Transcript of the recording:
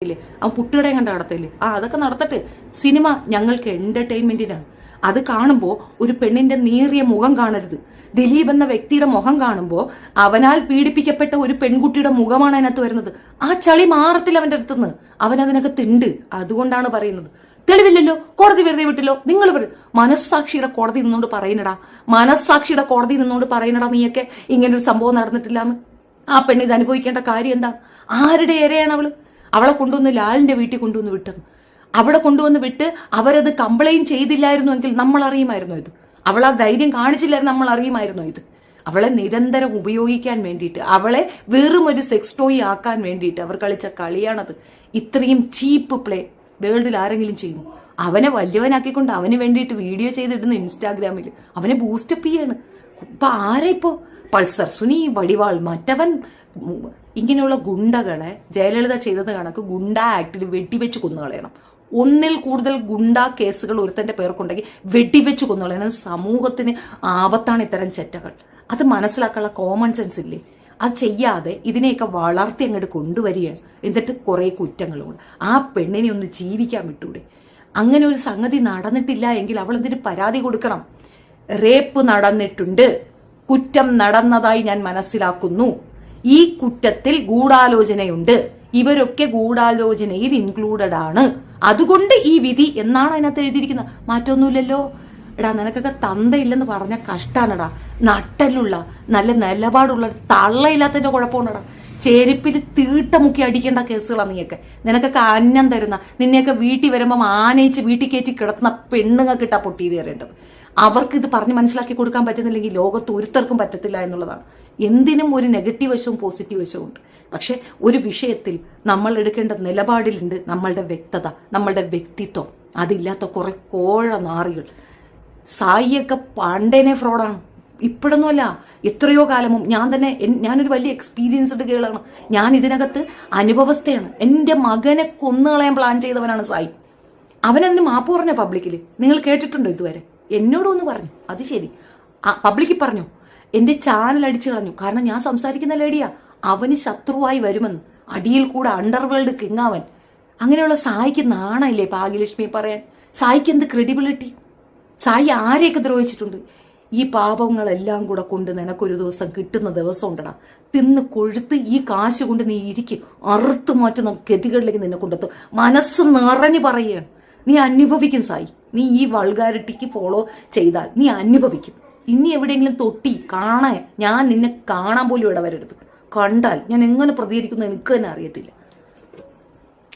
ഇല്ലേ, അവൻ പുട്ടുകടയും കണ്ട നടത്തില്ലേ, അതൊക്കെ നടത്തട്ടെ. സിനിമ ഞങ്ങൾക്ക് എന്റർടൈൻമെന്റിനാണ്. അത് കാണുമ്പോൾ ഒരു പെണ്ണിന്റെ നീറിയ മുഖം കാണരുത്. ദിലീപ് എന്ന വ്യക്തിയുടെ മുഖം കാണുമ്പോൾ അവനാൽ പീഡിപ്പിക്കപ്പെട്ട ഒരു പെൺകുട്ടിയുടെ മുഖമാണ് അതിനകത്ത് വരുന്നത്. ആ ചളി മാറത്തില്ല അവന്റെ അടുത്തുനിന്ന്. അവൻ അതിനകത്തുണ്ട്. അതുകൊണ്ടാണ് പറയുന്നത്. തെളിവില്ലല്ലോ, കോടതി വെറുതെ വിട്ടില്ലോ. നിങ്ങൾ മനസ്സാക്ഷിയുടെ കോടതി നിന്നോണ്ട് പറയുന്നടാ, മനസ്സാക്ഷിയുടെ കോടതി നിന്നോണ്ട് പറയുന്നടാ നീയൊക്കെ ഇങ്ങനൊരു സംഭവം നടന്നിട്ടില്ലാന്ന്. ആ പെണ്ണ് ഇത് അനുഭവിക്കേണ്ട കാര്യം എന്താ? ആരുടെ ഇരയാണ് അവളെ കൊണ്ടുവന്ന് ലാലിന്റെ വീട്ടിൽ കൊണ്ടുവന്ന് വിട്ടത്. അവിടെ കൊണ്ടുവന്ന് വിട്ട് അവരത് കംപ്ലൈന്റ് ചെയ്തില്ലായിരുന്നുവെങ്കിൽ നമ്മൾ അറിയുമായിരുന്നു ഇത്. അവൾ ആ ധൈര്യം കാണിച്ചില്ലായിരുന്നു, നമ്മൾ അറിയുമായിരുന്നു ഇത്. അവളെ നിരന്തരം ഉപയോഗിക്കാൻ വേണ്ടിയിട്ട്, അവളെ വെറും ഒരു സെക്സ് ടോയ് ആക്കാൻ വേണ്ടിയിട്ട് അവർ കളിച്ച കളിയാണത്. ഇത്രയും ചീപ്പ് പ്ലേ വേൾഡിൽ ആരെങ്കിലും ചെയ്യുമോ? അവനെ വലിയവനാക്കിക്കൊണ്ട് അവന് വേണ്ടിയിട്ട് വീഡിയോ ചെയ്തിടുന്ന ഇൻസ്റ്റാഗ്രാമിൽ അവനെ ബൂസ്റ്റപ്പ് ചെയ്യാണ്. ഇപ്പൊ ആരാ ഇപ്പോ പൾസർ സുനി, വടിവാൾ, മറ്റവൻ, ഇങ്ങനെയുള്ള ഗുണ്ടകളെ ജയലളിത ചെയ്തത് കണക്ക് ഗുണ്ട ആക്ടിൽ വെടിവെച്ച് കൊന്നുകളയണം. ഒന്നിൽ കൂടുതൽ ഗുണ്ട കേസുകൾ ഒരുത്തന്റെ പേർക്കുണ്ടെങ്കിൽ വെടിവെച്ച് കൊന്നുകളയണം. സമൂഹത്തിന് ആപത്താണ് ഇത്തരം ചെറ്റകൾ. അത് മനസ്സിലാക്കാനുള്ള കോമൺ സെൻസ് ഇല്ലേ? അത് ചെയ്യാതെ ഇതിനെയൊക്കെ വളർത്തി അങ്ങോട്ട് കൊണ്ടുവരികയാണ്. എന്നിട്ട് കുറെ കുറ്റങ്ങളുണ്ട്. ആ പെണ്ണിനെ ഒന്ന് ജീവിക്കാൻ വിട്ടൂടെ? അങ്ങനെ ഒരു സംഗതി നടന്നിട്ടില്ല എങ്കിൽ അവൾ എന്തിന് പരാതി കൊടുക്കണം? റേപ്പ് നടന്നിട്ടുണ്ട്, കുറ്റം നടന്നതായി ഞാൻ മനസ്സിലാക്കുന്നു. ഈ കുറ്റത്തിൽ ഗൂഢാലോചനയുണ്ട്, ഇവരൊക്കെ ഗൂഢാലോചനയിൽ ഇൻക്ലൂഡഡ് ആണ്, അതുകൊണ്ട് ഈ വിധി എന്നാണ് അതിനകത്ത് എഴുതിയിരിക്കുന്നത്. മാറ്റമൊന്നുമില്ലല്ലോ. എടാ, നിനക്കൊക്കെ തന്തയില്ലെന്ന് പറഞ്ഞ കഷ്ടാണടാ. നട്ടലുള്ള നല്ല നിലപാടുള്ള തള്ളയില്ലാത്തതിന്റെ കുഴപ്പമുണ്ടടാ. ചെരുപ്പിൽ തീട്ട മുക്കി അടിക്കേണ്ട കേസുകളാണ് നീയൊക്കെ. നിനക്കൊക്കെ അന്നം തരുന്ന, നിന്നെയൊക്കെ വീട്ടിൽ വരുമ്പം ആനയിച്ച് വീട്ടിൽ കയറ്റി കിടത്തുന്ന പെണ്ണുങ്ങൾക്കിട്ടാ പൊട്ടി കയറേണ്ടത്. അവർക്ക് ഇത് പറഞ്ഞ് മനസ്സിലാക്കി കൊടുക്കാൻ പറ്റുന്നില്ലെങ്കിൽ ലോകത്ത് ഒരുത്തർക്കും പറ്റത്തില്ല എന്നുള്ളതാണ്. എന്തിനും ഒരു നെഗറ്റീവ് വശവും പോസിറ്റീവ് വശവും ഉണ്ട്. പക്ഷെ ഒരു വിഷയത്തിൽ നമ്മൾ എടുക്കേണ്ട നിലപാടിലുണ്ട് നമ്മളുടെ വ്യക്തത, നമ്മളുടെ വ്യക്തിത്വം. അതില്ലാത്ത കുറെ കോഴ നാറികൾ. സായിയൊക്കെ പണ്ടേനെ ഫ്രോഡാണ്, ഇപ്പോഴൊന്നുമല്ല, എത്രയോ കാലമും. ഞാനൊരു വലിയ എക്സ്പീരിയൻസ്ഡ് ഗേളാണ്. ഞാൻ ഇതിനകത്ത് അനുഭവസ്ഥയാണ്. എൻ്റെ മകനെ കൊന്നുകളയാൻ പ്ലാൻ ചെയ്തവനാണ് സായി. അവനതിന് മാപ്പ് പറഞ്ഞ പബ്ലിക്കിൽ നിങ്ങൾ കേട്ടിട്ടുണ്ടോ ഇതുവരെ? എന്നോടൊന്ന് പറഞ്ഞു, അത് ശരി. പബ്ലിക്കിൽ പറഞ്ഞു, എന്റെ ചാനൽ അടിച്ചു കളഞ്ഞു. കാരണം ഞാൻ സംസാരിക്കുന്ന ലേഡിയാ. അവന് ശത്രുവായി വരുമെന്ന്. അടിയിൽ കൂടെ അണ്ടർവേൾഡ് കിങ്ങാവൻ. അങ്ങനെയുള്ള സായിക്ക് നാണയില്ലേ ഭാഗ്യലക്ഷ്മി പറയാൻ? സായിക്ക് എന്ത് ക്രെഡിബിലിറ്റി? സായി ആരെയൊക്കെ ദ്രോഹിച്ചിട്ടുണ്ട്? ഈ പാപങ്ങളെല്ലാം കൂടെ കൊണ്ട് നിനക്കൊരു ദിവസം കിട്ടുന്ന ദിവസം ഉണ്ടടാ. തിന്ന് കൊഴുത്ത് ഈ കാശ് കൊണ്ട് നീ ഇരിക്കും, അറുത്ത് മാറ്റുന്ന ഗതികളിലേക്ക് നിന്നെ കൊണ്ടെത്തും. മനസ്സ് നിറഞ്ഞു പറയുകയാണ്. നീ അനുഭവിക്കും സായി. നീ ഈ വൾഗാരിറ്റിക്ക് ഫോളോ ചെയ്താൽ നീ അനുഭവിക്കും. ഇനി എവിടെയെങ്കിലും തൊട്ടി കാണാൻ ഞാൻ നിന്നെ കാണാൻ പോലും ഇടവരരുത്. കണ്ടാൽ ഞാൻ എങ്ങനെ പ്രതികരിക്കുന്നു എനിക്ക് തന്നെ അറിയത്തില്ല.